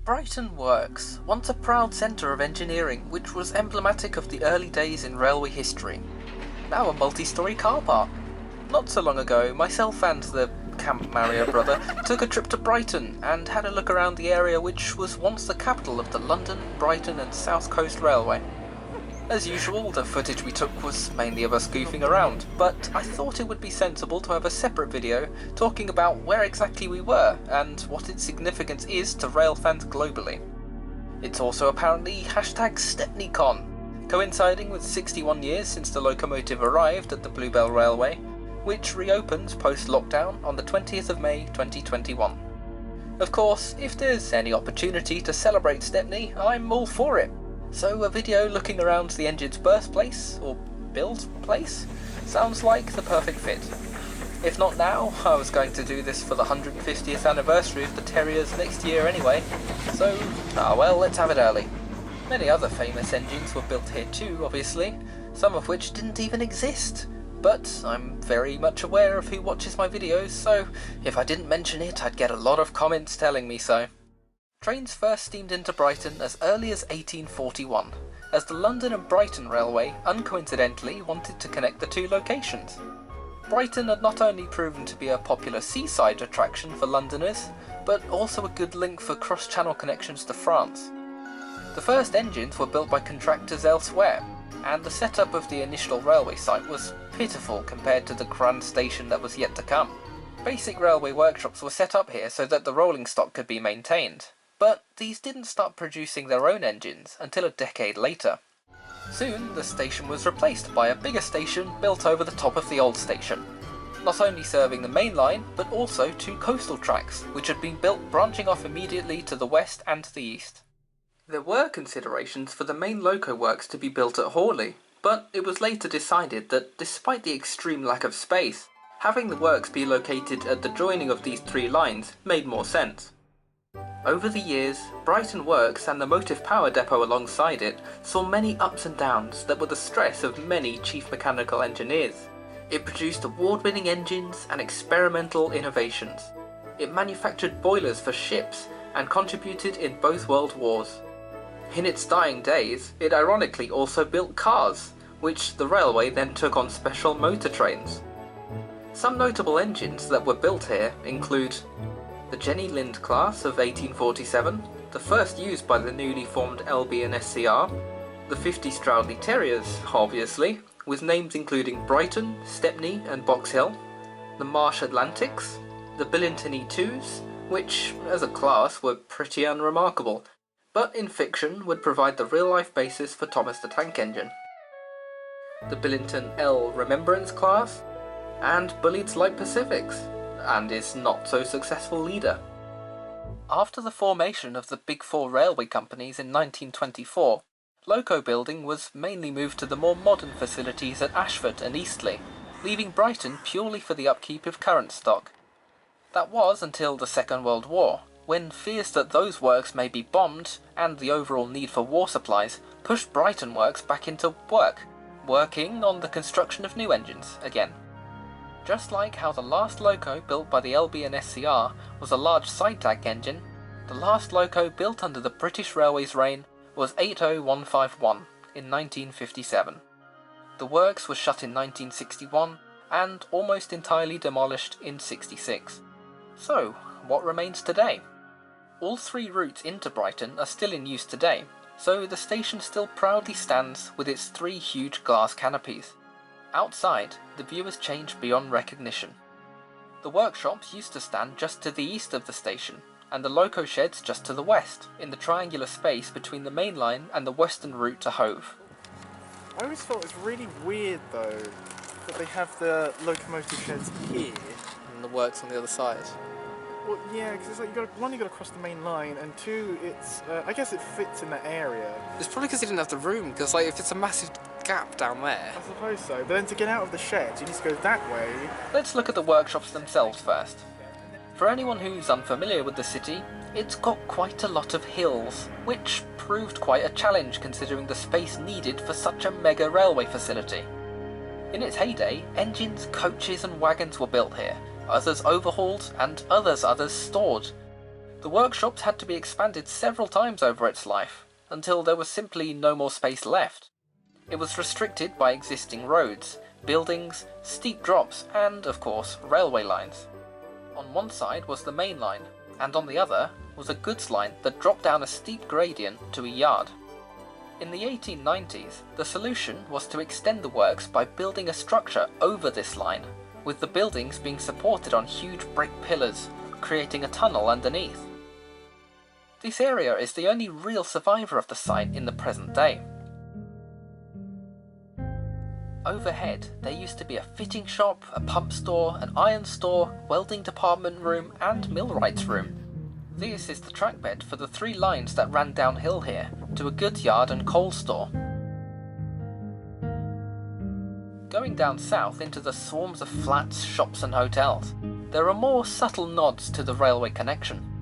Brighton Works, once a proud centre of engineering which was emblematic of the early days in railway history. Now a multi-storey car park. Not so long ago, myself and the Camp Mario brother took a trip to Brighton and had a look around the area which was once the capital of the London, Brighton and South Coast Railway. As usual, the footage we took was mainly of us goofing around, but I thought it would be sensible to have a separate video talking about where exactly we were and what its significance is to rail fans globally. It's also apparently #StepneyCon, coinciding with 61 years since the locomotive arrived at the Bluebell Railway, which reopened post-lockdown on the 20th of May 2021. Of course, if there's any opportunity to celebrate Stepney, I'm all for it. So a video looking around the engine's birthplace, or build place, sounds like the perfect fit. If not now, I was going to do this for the 150th anniversary of the Terriers next year anyway, so, well, let's have it early. Many other famous engines were built here too, obviously, some of which didn't even exist. But I'm very much aware of who watches my videos, so if I didn't mention it, I'd get a lot of comments telling me so. Trains first steamed into Brighton as early as 1841, as the London and Brighton Railway uncoincidentally wanted to connect the two locations. Brighton had not only proven to be a popular seaside attraction for Londoners, but also a good link for cross-channel connections to France. The first engines were built by contractors elsewhere, and the setup of the initial railway site was pitiful compared to the grand station that was yet to come. Basic railway workshops were set up here so that the rolling stock could be maintained. But these didn't start producing their own engines until a decade later. Soon, the station was replaced by a bigger station built over the top of the old station, not only serving the main line, but also two coastal tracks, which had been built branching off immediately to the west and to the east. There were considerations for the main loco works to be built at Horley, but it was later decided that despite the extreme lack of space, having the works be located at the joining of these three lines made more sense. Over the years, Brighton Works and the motive power depot alongside it saw many ups and downs that were the stress of many chief mechanical engineers. It produced award-winning engines and experimental innovations. It manufactured boilers for ships and contributed in both world wars. In its dying days, it ironically also built cars, which the railway then took on special motor trains. Some notable engines that were built here include the Jenny Lind class of 1847, the first used by the newly formed LB&SCR, the 50 Stroudley Terriers, obviously, with names including Brighton, Stepney and Box Hill, the Marsh Atlantics, the Billinton E2s, which, as a class, were pretty unremarkable, but in fiction would provide the real-life basis for Thomas the Tank Engine, the Billinton L Remembrance class, and Bulleid's Light Pacifics, and its not-so-successful leader. After the formation of the Big Four railway companies in 1924, loco building was mainly moved to the more modern facilities at Ashford and Eastleigh, leaving Brighton purely for the upkeep of current stock. That was until the Second World War, when fears that those works may be bombed, and the overall need for war supplies, pushed Brighton Works back into working on the construction of new engines again. Just like how the last loco built by the LB&SCR was a large side-tank engine, the last loco built under the British Railways reign was 80151 in 1957. The works was shut in 1961 and almost entirely demolished in 66. So, what remains today? All three routes into Brighton are still in use today, so the station still proudly stands with its three huge glass canopies. Outside, the view has changed beyond recognition. The workshops used to stand just to the east of the station, and the loco sheds just to the west, in the triangular space between the main line and the western route to Hove. I always thought it was really weird though, that they have the locomotive sheds here. And the works on the other side. Well, yeah, because it's like, one, you got to cross the main line, and two, it's, I guess it fits in that area. It's probably because they didn't have the room, because like, if it's a massive gap down there. I suppose so, but then to get out of the sheds, you need to go that way. Let's look at the workshops themselves first. For anyone who's unfamiliar with the city, it's got quite a lot of hills, which proved quite a challenge considering the space needed for such a mega railway facility. In its heyday, engines, coaches and wagons were built here, others overhauled and others stored. The workshops had to be expanded several times over its life, until there was simply no more space left. It was restricted by existing roads, buildings, steep drops, and, of course, railway lines. On one side was the main line, and on the other was a goods line that dropped down a steep gradient to a yard. In the 1890s, the solution was to extend the works by building a structure over this line, with the buildings being supported on huge brick pillars, creating a tunnel underneath. This area is the only real survivor of the site in the present day. Overhead, there used to be a fitting shop, a pump store, an iron store, welding department room, and millwright's room. This is the trackbed for the 3 lines that ran downhill here, to a goods yard and coal store. Going down south into the swarms of flats, shops and hotels, there are more subtle nods to the railway connection.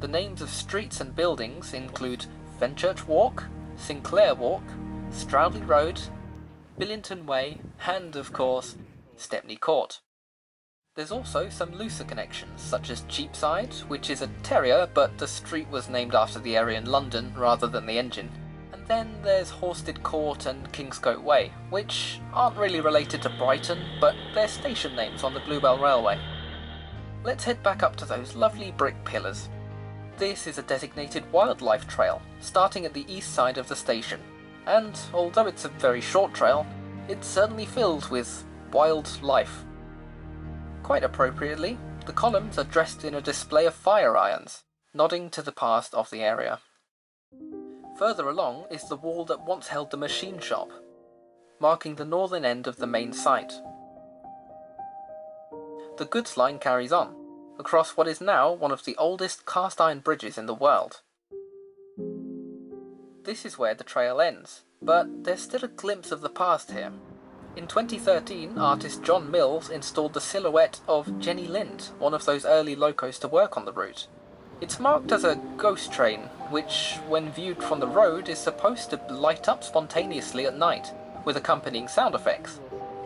The names of streets and buildings include Fenchurch Walk, Sinclair Walk, Stroudley Road, Billinton Way, and, of course, Stepney Court. There's also some looser connections, such as Cheapside, which is a terrier, but the street was named after the area in London rather than the engine. And then there's Horsted Court and Kingscote Way, which aren't really related to Brighton, but they're station names on the Bluebell Railway. Let's head back up to those lovely brick pillars. This is a designated wildlife trail, starting at the east side of the station. And, although it's a very short trail, it's certainly filled with wildlife. Quite appropriately, the columns are dressed in a display of fire irons, nodding to the past of the area. Further along is the wall that once held the machine shop, marking the northern end of the main site. The goods line carries on, across what is now one of the oldest cast iron bridges in the world. This is where the trail ends, but there's still a glimpse of the past here. In 2013, artist John Mills installed the silhouette of Jenny Lind, one of those early locos to work on the route. It's marked as a ghost train, which, when viewed from the road, is supposed to light up spontaneously at night, with accompanying sound effects.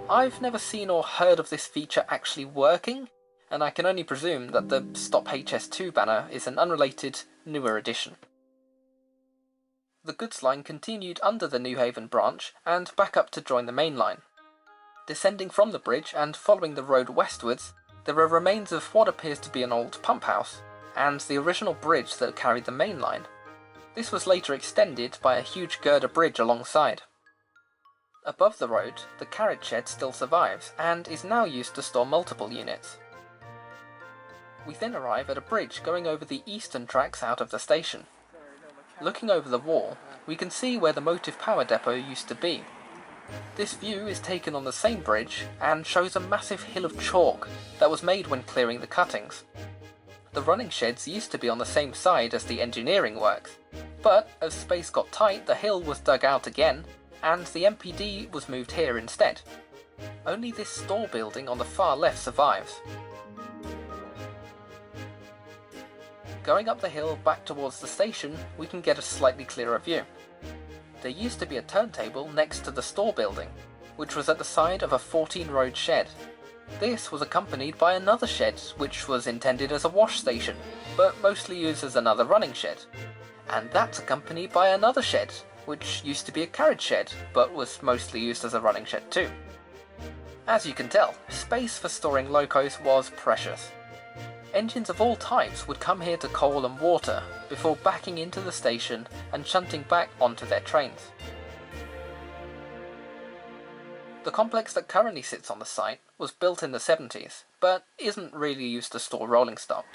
I've never seen or heard of this feature actually working, and I can only presume that the Stop HS2 banner is an unrelated, newer addition. The goods line continued under the New Haven branch and back up to join the main line. Descending from the bridge and following the road westwards, there are remains of what appears to be an old pump house, and the original bridge that carried the main line. This was later extended by a huge girder bridge alongside. Above the road, the carriage shed still survives, and is now used to store multiple units. We then arrive at a bridge going over the eastern tracks out of the station. Looking over the wall, we can see where the motive power depot used to be. This view is taken on the same bridge and shows a massive hill of chalk that was made when clearing the cuttings. The running sheds used to be on the same side as the engineering works, but as space got tight, the hill was dug out again, and the MPD was moved here instead. Only this store building on the far left survives. Going up the hill back towards the station, we can get a slightly clearer view. There used to be a turntable next to the store building, which was at the side of a 14-road shed. This was accompanied by another shed, which was intended as a wash station, but mostly used as another running shed. And that's accompanied by another shed, which used to be a carriage shed, but was mostly used as a running shed too. As you can tell, space for storing locos was precious. Engines of all types would come here to coal and water, before backing into the station and shunting back onto their trains. The complex that currently sits on the site was built in the 70s, but isn't really used to store rolling stock.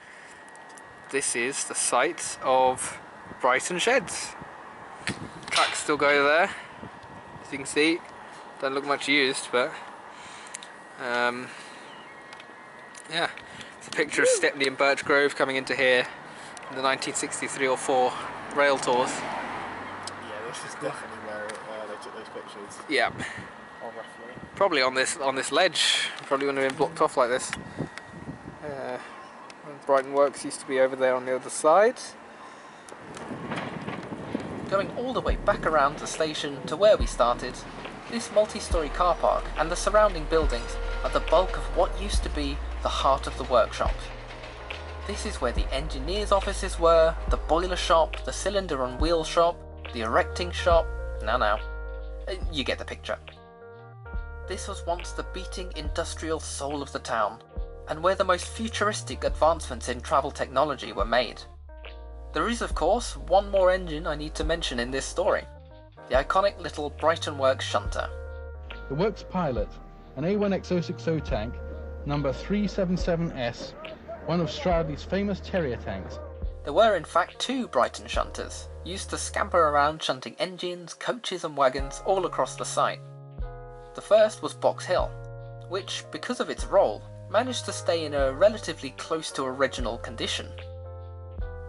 This is the site of Brighton Sheds. Tracks still go there, as you can see. Don't look much used, but yeah. A picture of Stepney and Birchgrove coming into here in the 1963 or 4 rail tours. Yeah, this is definitely where they took those pictures. Yeah. Or roughly. Probably on this ledge. Probably wouldn't have been blocked off like this. Brighton Works used to be over there on the other side. Going all the way back around the station to where we started, this multi-storey car park and the surrounding buildings are the bulk of what used to be the heart of the workshop. This is where the engineers' offices were, the boiler shop, the cylinder on wheel shop, the erecting shop. Now. You get the picture. This was once the beating industrial soul of the town, and where the most futuristic advancements in travel technology were made. There is, of course, one more engine I need to mention in this story. The iconic little Brighton Works shunter. The Works Pilot, an A1X060 tank, number 377S, one of Stroudley's famous Terrier tanks. There were in fact 2 Brighton shunters, used to scamper around shunting engines, coaches and wagons all across the site. The first was Box Hill, which, because of its role, managed to stay in a relatively close to original condition.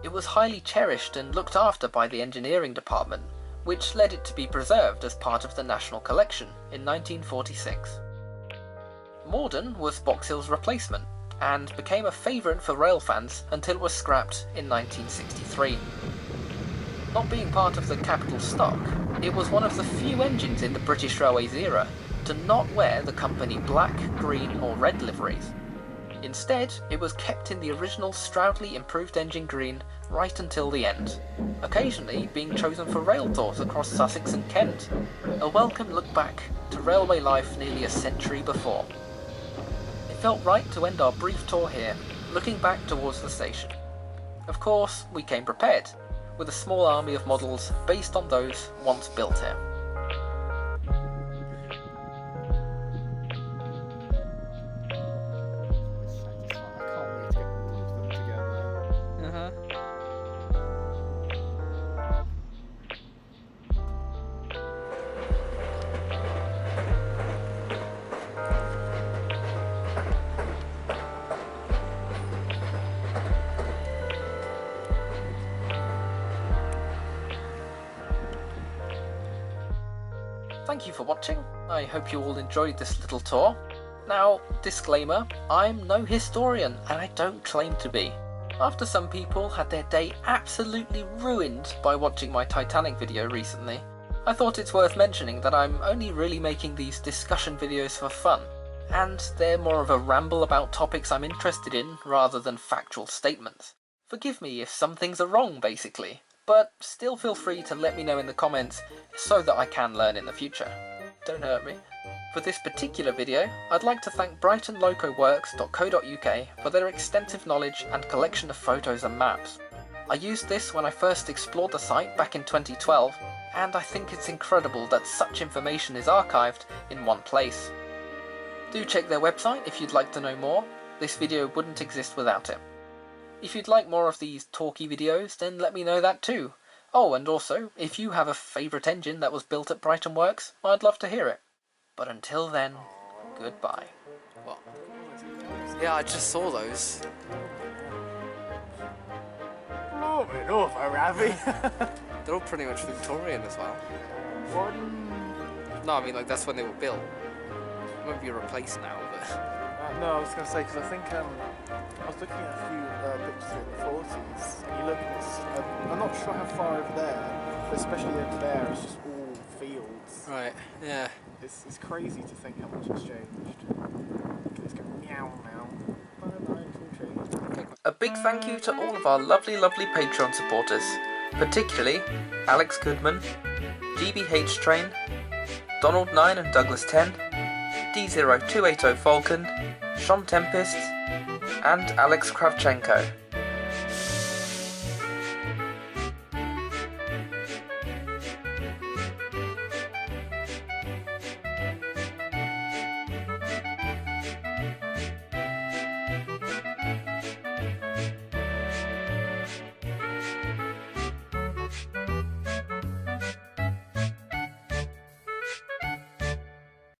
It was highly cherished and looked after by the engineering department, which led it to be preserved as part of the National Collection in 1946. Morden was Box Hill's replacement, and became a favourite for rail fans until it was scrapped in 1963. Not being part of the capital stock, it was one of the few engines in the British Railways era to not wear the company black, green or red liveries. Instead, it was kept in the original Stroudley improved engine green right until the end, occasionally being chosen for rail tours across Sussex and Kent, a welcome look back to railway life nearly a century before. It felt right to end our brief tour here, looking back towards the station. Of course, we came prepared, with a small army of models based on those once built here. Thank you for watching. I hope you all enjoyed this little tour. Now, disclaimer, I'm no historian and I don't claim to be. After some people had their day absolutely ruined by watching my Titanic video recently, I thought it's worth mentioning that I'm only really making these discussion videos for fun, and they're more of a ramble about topics I'm interested in rather than factual statements. Forgive me if some things are wrong, basically. But still feel free to let me know in the comments so that I can learn in the future. Don't hurt me. For this particular video, I'd like to thank brightonlocoworks.co.uk for their extensive knowledge and collection of photos and maps. I used this when I first explored the site back in 2012, and I think it's incredible that such information is archived in one place. Do check their website if you'd like to know more. This video wouldn't exist without it. If you'd like more of these talky videos, then let me know that too. Oh, and also, if you have a favourite engine that was built at Brighton Works, I'd love to hear it. But until then, goodbye. What? Yeah, I just saw those. Moving over, Ravi. They're all pretty much Victorian as well. What? No, I mean, like, that's when they were built. It won't be replaced now, but... No, I was going to say, because I think I was looking at a few pictures in the 40s, and you look at this, I'm not sure how far over there, but especially over there, it's just all fields. Right, yeah. It's crazy to think how much has changed. Let's go meow meow. Bye-bye, tree. A big thank you to all of our lovely Patreon supporters, particularly Alex Goodman, GBH Train, Donald 9 and Douglas 10, D0280 Falcon, Sean Tempest, and Alex Kravchenko.